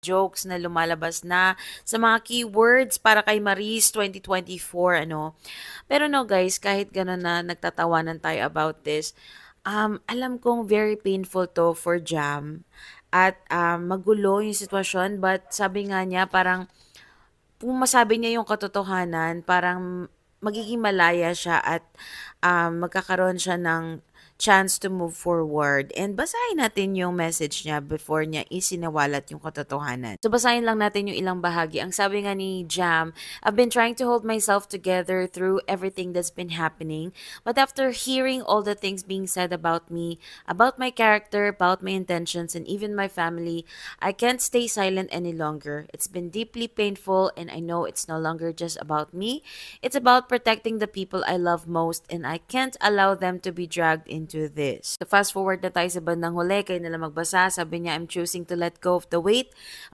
jokes na lumalabas na sa mga keywords para kay Maris 2024 ano. Pero no guys, kahit gano'n na nagtatawanan tayo about this, alam kong very painful to for Jam at magulo yung sitwasyon, but sabi nga niya parang kung masabi niya yung katotohanan, parang magiging malaya siya at magkakaroon siya ng chance to move forward. And basahin natin yung message niya before niya isinawalat yung katotohanan. So basahin lang natin yung ilang bahagi. Ang sabi nga ni Jam, I've been trying to hold myself together through everything that's been happening. But after hearing all the things being said about me, about my character, about my intentions, and even my family, I can't stay silent any longer. It's been deeply painful, and I know it's no longer just about me. It's about protecting the people I love most, and I can't allow them to be dragged into this. So fast forward na tayo sa bandang huli, kayo nila magbasa. Sabi niya, I'm choosing to let go of the weight